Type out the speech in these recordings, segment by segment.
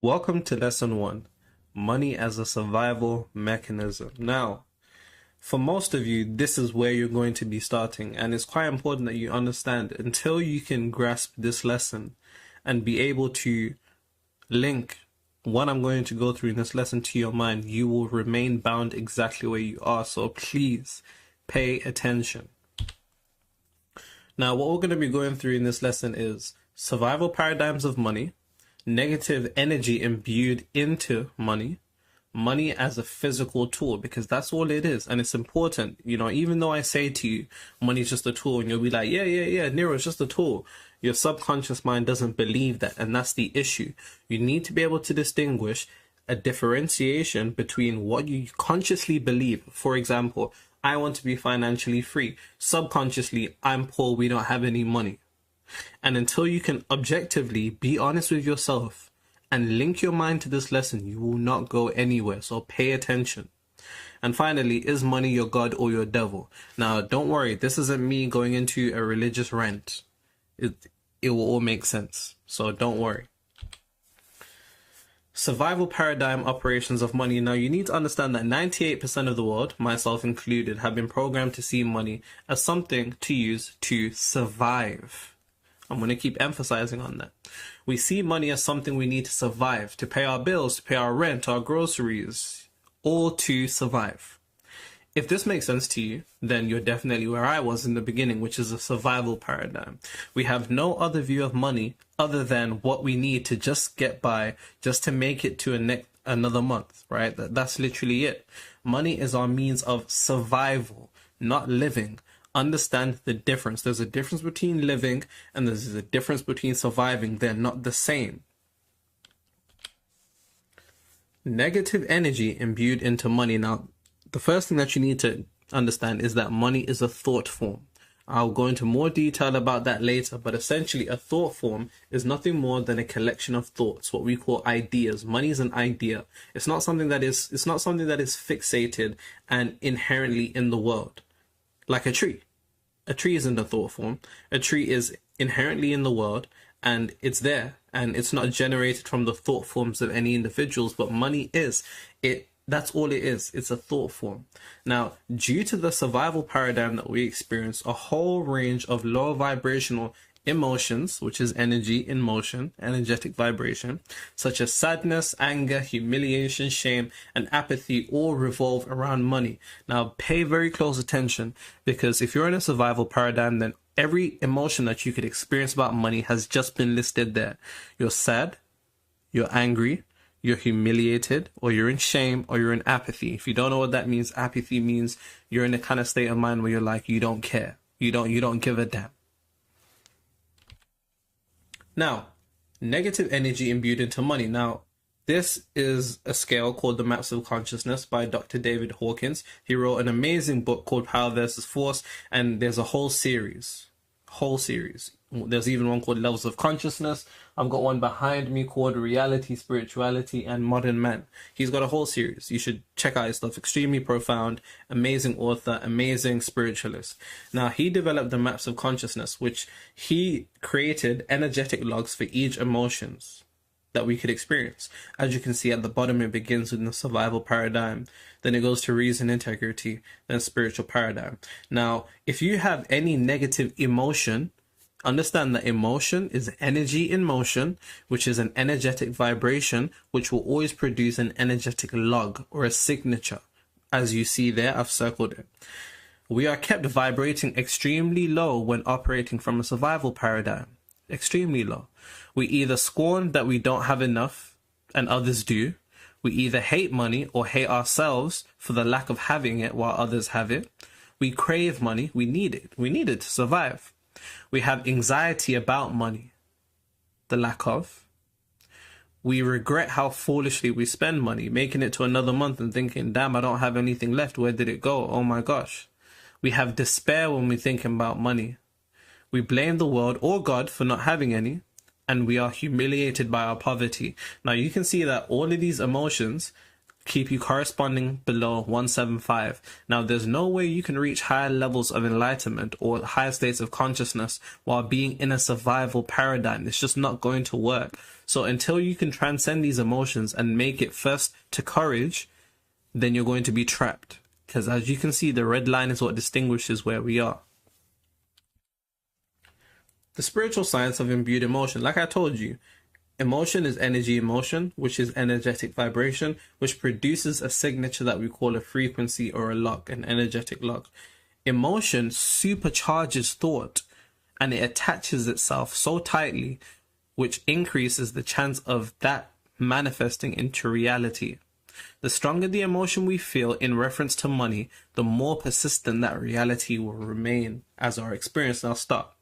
Welcome to Lesson 1, Money as a Survival Mechanism. Now, for most of you, this is where you're going to be starting, and it's quite important that you understand until you can grasp this lesson and be able to link what I'm going to go through in this lesson to your mind, you will remain bound exactly where you are. So please pay attention. Now, what we're going to be going through in this lesson is survival paradigms of money, negative energy imbued into money, money as a physical tool, because that's all it is. And it's important, even though I say to you, money is just a tool, and you'll be like, yeah, Nero, it's just a tool. Your subconscious mind doesn't believe that, and that's the issue. You need to be able to distinguish a differentiation between what you consciously believe. For example, I want to be financially free. Subconsciously, I'm poor, we don't have any money. And until you can objectively be honest with yourself and link your mind to this lesson, you will not go anywhere. So pay attention. And finally, is money your God or your devil? Now, don't worry. This isn't me going into a religious rant. It will all make sense. So don't worry. Survival paradigm operations of money. Now, you need to understand that 98% of the world, myself included, have been programmed to see money as something to use to survive. I'm going to keep emphasizing on that. We see money as something we need to survive, to pay our bills, to pay our rent, our groceries, all to survive. If this makes sense to you, then you're definitely where I was in the beginning, which is a survival paradigm. We have no other view of money other than what we need to just get by, just to make it to another month, right? That's literally it. Money is our means of survival, not living. Understand the difference. There's a difference between living and there's a difference between surviving. They're not the same. Negative energy imbued into money. Now, the first thing that you need to understand is that money is a thought form. I'll go into more detail about that later, but essentially a thought form is nothing more than a collection of thoughts, what we call ideas. Money is an idea. It's not something that is fixated and inherently in the world. Like a tree. A tree isn't a thought form. A tree is inherently in the world and it's there, and it's not generated from the thought forms of any individuals, but money is. That's all it is. It's a thought form. Now, due to the survival paradigm that we experience, a whole range of low vibrational emotions, which is energy in motion, energetic vibration, such as sadness, anger, humiliation, shame, and apathy all revolve around money. Now, pay very close attention, because if you're in a survival paradigm, then every emotion that you could experience about money has just been listed there. You're sad, you're angry, you're humiliated, or you're in shame, or you're in apathy. If you don't know what that means, apathy means you're in a kind of state of mind where you're like, you don't care. You don't give a damn. Now, negative energy imbued into money. Now, this is a scale called the Maps of Consciousness by Dr. David Hawkins. He wrote an amazing book called Power versus Force, and there's a whole series. There's even one called Levels of Consciousness. I've got one behind me called Reality, Spirituality, and Modern Man. He's got a whole series. You should check out his stuff. Extremely profound, amazing author, amazing spiritualist. Now, he developed the Maps of Consciousness, which he created energetic logs for each emotions that we could experience. As you can see at the bottom, it begins with the survival paradigm. Then it goes to reason, integrity, then spiritual paradigm. Now, if you have any negative emotion, understand that emotion is energy in motion, which is an energetic vibration, which will always produce an energetic log or a signature. As you see there, I've circled it. We are kept vibrating extremely low when operating from a survival paradigm. Extremely low. We either scorn that we don't have enough and others do. We either hate money or hate ourselves for the lack of having it while others have it. We crave money. We need it. We need it to survive. We have anxiety about money, the lack of. We regret how foolishly we spend money, making it to another month and thinking, damn, I don't have anything left. Where did it go? Oh my gosh. We have despair when we think about money. We blame the world or God for not having any, and we are humiliated by our poverty. Now, you can see that all of these emotions keep you corresponding below 175. Now, there's no way you can reach higher levels of enlightenment or higher states of consciousness while being in a survival paradigm. It's just not going to work. So until you can transcend these emotions and make it first to courage, then you're going to be trapped. Because as you can see, the red line is what distinguishes where we are. The spiritual science of imbued emotion. Like I told you, emotion is energy in motion, which is energetic vibration, which produces a signature that we call a frequency or a lock, an energetic lock. Emotion supercharges thought, and it attaches itself so tightly, which increases the chance of that manifesting into reality. The stronger the emotion we feel in reference to money, the more persistent that reality will remain as our experience. Now stop.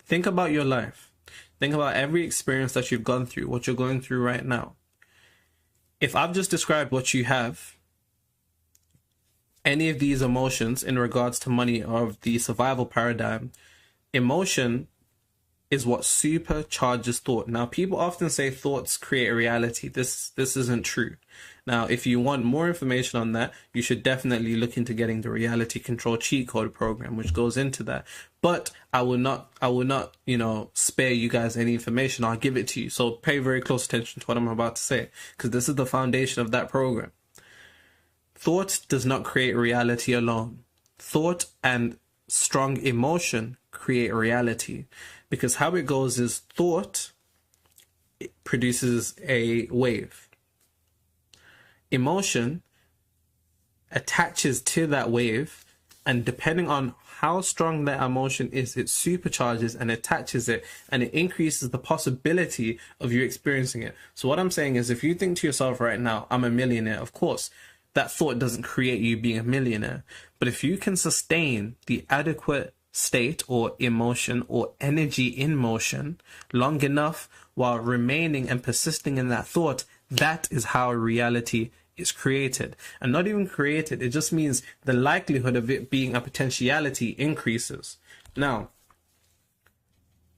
Think about your life. Think about every experience that you've gone through, what you're going through right now. If I've just described what you have, any of these emotions in regards to money or of the survival paradigm, emotion is what supercharges thought. Now, people often say thoughts create reality. This isn't true. Now, if you want more information on that, you should definitely look into getting the reality control cheat code program, which goes into that. But I will not, spare you guys any information. I'll give it to you. So pay very close attention to what I'm about to say, because this is the foundation of that program. Thought does not create reality alone. Thought and strong emotion create reality. Because how it goes is thought produces a wave. Emotion attaches to that wave, and depending on how strong that emotion is, it supercharges and attaches it, and it increases the possibility of you experiencing it. So what I'm saying is, if you think to yourself right now, I'm a millionaire, of course, that thought doesn't create you being a millionaire. But if you can sustain the adequate state or emotion or energy in motion long enough while remaining and persisting in that thought, that is how reality is created. And not even created, it just means the likelihood of it being a potentiality increases. Now,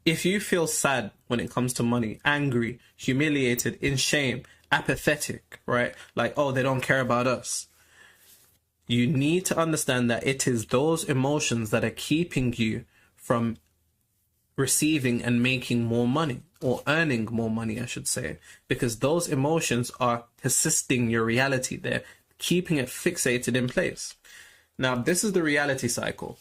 if you feel sad when it comes to money, angry, humiliated, in shame, apathetic, right? Like, oh, they don't care about us. You need to understand that it is those emotions that are keeping you from receiving and making more money, or earning more money, I should say, because those emotions are persisting your reality. They're keeping it fixated in place. Now, this is the reality cycle.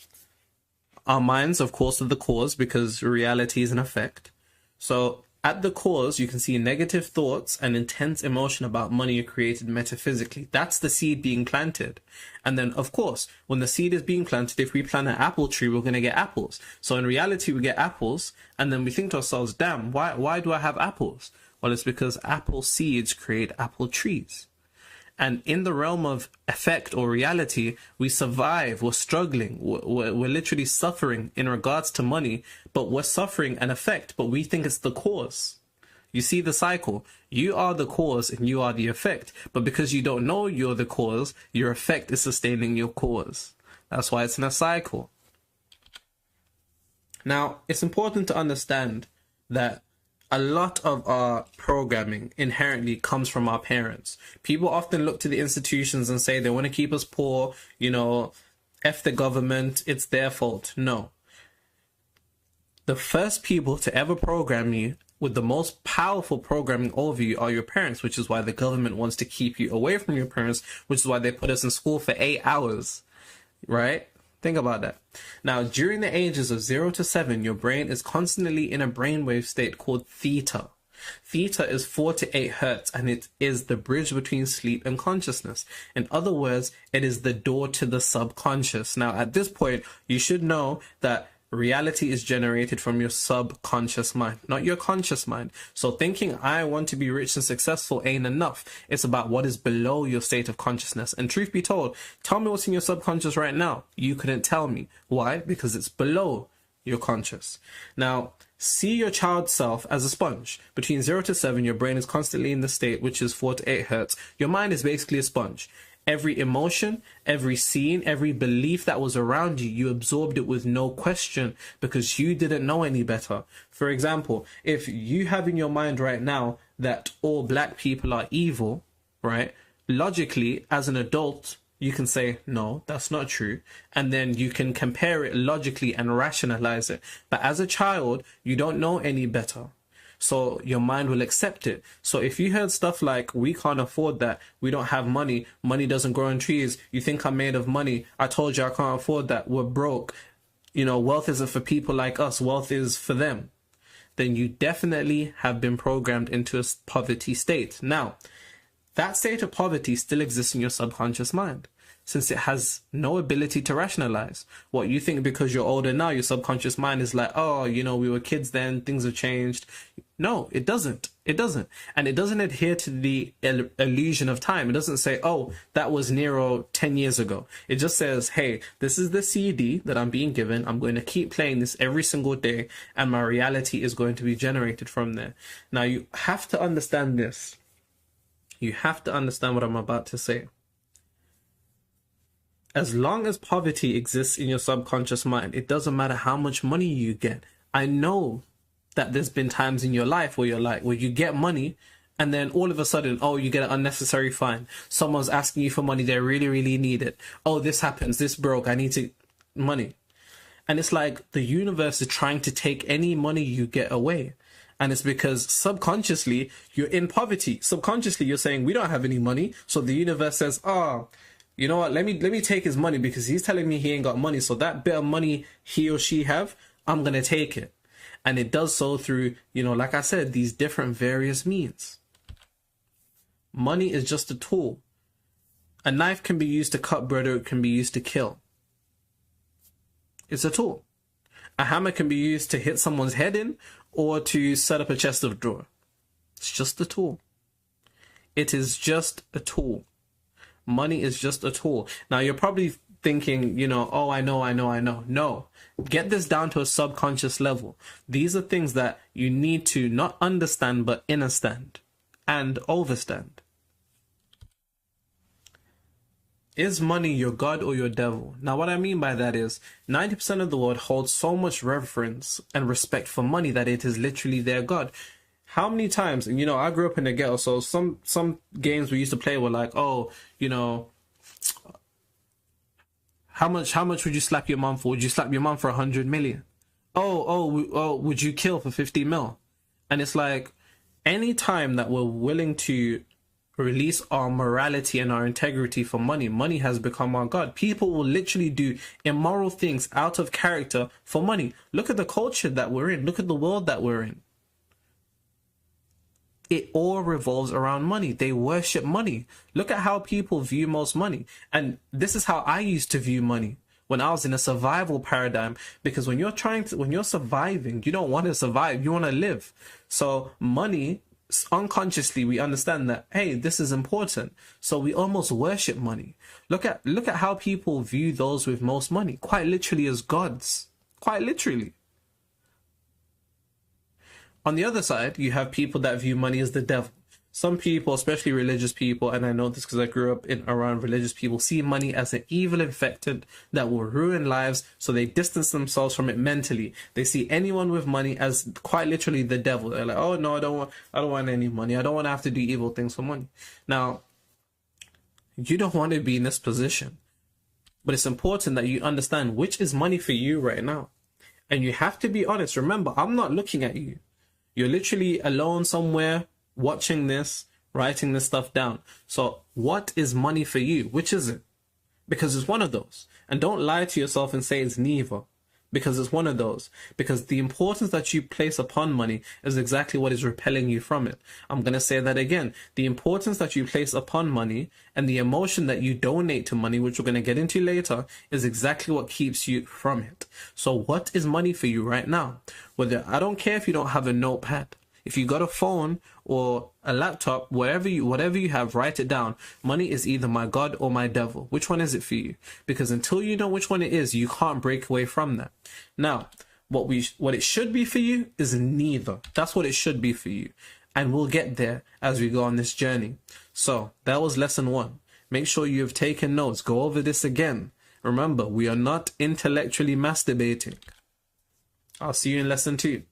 Our minds, of course, are the cause, because reality is an effect. So at the cause, you can see negative thoughts and intense emotion about money are created metaphysically. That's the seed being planted. And then, of course, when the seed is being planted, if we plant an apple tree, we're going to get apples. So in reality, we get apples, and then we think to ourselves, damn, why do I have apples? Well, it's because apple seeds create apple trees. And in the realm of effect or reality, we survive, we're struggling, we're literally suffering in regards to money, but we're suffering an effect, but we think it's the cause. You see the cycle. You are the cause and you are the effect. But because you don't know you're the cause, your effect is sustaining your cause. That's why it's in a cycle. Now, it's important to understand that a lot of our programming inherently comes from our parents. People often look to the institutions and say they want to keep us poor, F the government, it's their fault. No. The first people to ever program you with the most powerful programming over you are your parents, which is why the government wants to keep you away from your parents, which is why they put us in school for 8 hours, right? Think about that. Now, during the ages of 0 to 7, your brain is constantly in a brainwave state called theta. Theta is 4 to 8 hertz, and it is the bridge between sleep and consciousness. In other words, it is the door to the subconscious. Now, at this point, you should know that reality is generated from your subconscious mind, not your conscious mind. So thinking I want to be rich and successful ain't enough. It's about what is below your state of consciousness. And truth be told, tell me what's in your subconscious right now. You couldn't tell me. Why? Because it's below your conscious. Now, see your child self as a sponge. Between 0 to 7, your brain is constantly in the state, which is 4 to 8 hertz. Your mind is basically a sponge. Every emotion, every scene, every belief that was around you, you absorbed it with no question because you didn't know any better. For example, if you have in your mind right now that all black people are evil, right? Logically, as an adult, you can say, no, that's not true. And then you can compare it logically and rationalize it. But as a child, you don't know any better. So your mind will accept it. So if you heard stuff like, we can't afford that, we don't have money, money doesn't grow on trees, you think I'm made of money, I told you I can't afford that, we're broke, you know, wealth isn't for people like us, wealth is for them, then you definitely have been programmed into a poverty state. Now, that state of poverty still exists in your subconscious mind, since it has no ability to rationalize. What you think because you're older now, your subconscious mind is like, oh, you know, we were kids then, things have changed. No, it doesn't. It doesn't. And it doesn't adhere to the illusion of time. It doesn't say, oh, that was Nero 10 years ago. It just says, hey, this is the CD that I'm being given. I'm going to keep playing this every single day, and my reality is going to be generated from there. Now, you have to understand this. You have to understand what I'm about to say. As long as poverty exists in your subconscious mind, it doesn't matter how much money you get. I know that there's been times in your life where you're like, where you get money and then all of a sudden, oh, you get an unnecessary fine. Someone's asking you for money. They really, really need it. Oh, this happens. This broke. I need money. And it's like the universe is trying to take any money you get away. And it's because subconsciously you're in poverty. Subconsciously you're saying, we don't have any money. So the universe says, oh, you know what? Let me take his money because he's telling me he ain't got money. So that bit of money he or she have, I'm going to take it. And it does so through, you know, like I said, these different various means. Money is just a tool. A knife can be used to cut bread, or it can be used to kill. It's a tool. A hammer can be used to hit someone's head in or to set up a chest of drawers. It's just a tool. It is just a tool. Money is just a tool. Now, you're probably thinking, you know, oh, I know. No, get this down to a subconscious level. These are things that you need to not understand, but understand and overstand. Is money your God or your devil? Now, what I mean by that is 90% of the world holds so much reverence and respect for money that it is literally their God. How many times, and you know, I grew up in the ghetto, so some games we used to play were like, oh, you know, how much would you slap your mom for? Would you slap your mom for 100 million? Oh, would you kill for 50 mil? And it's like, any time that we're willing to release our morality and our integrity for money, money has become our God. People will literally do immoral things out of character for money. Look at the culture that we're in. Look at the world that we're in. It all revolves around money. They worship money. Look at how people view most money. And this is how I used to view money when I was in a survival paradigm. Because when you're surviving, you don't want to survive. You want to live. So money, unconsciously, we understand that, hey, this is important. So we almost worship money. Look at how people view those with most money, quite literally as gods. Quite literally. On the other side, you have people that view money as the devil. Some people, especially religious people, and I know this because I grew up around religious people, see money as an evil infectant that will ruin lives, so they distance themselves from it mentally. They see anyone with money as quite literally the devil. They're like, oh no, I don't want any money. I don't want to have to do evil things for money. Now, you don't want to be in this position, but it's important that you understand which is money for you right now. And you have to be honest. Remember, I'm not looking at you. You're literally alone somewhere watching this, writing this stuff down. So what is money for you? Which is it? Because it's one of those. And don't lie to yourself and say it's neither. Because it's one of those. Because the importance that you place upon money is exactly what is repelling you from it. I'm going to say that again. The importance that you place upon money and the emotion that you donate to money, which we're going to get into later, is exactly what keeps you from it. So what is money for you right now? I don't care if you don't have a notepad. If you got a phone or a laptop, whatever you have, write it down. Money is either my God or my devil. Which one is it for you? Because until you know which one it is, you can't break away from that. Now, what it should be for you is neither. That's what it should be for you. And we'll get there as we go on this journey. So that was lesson 1. Make sure you have taken notes. Go over this again. Remember, we are not intellectually masturbating. I'll see you in lesson 2.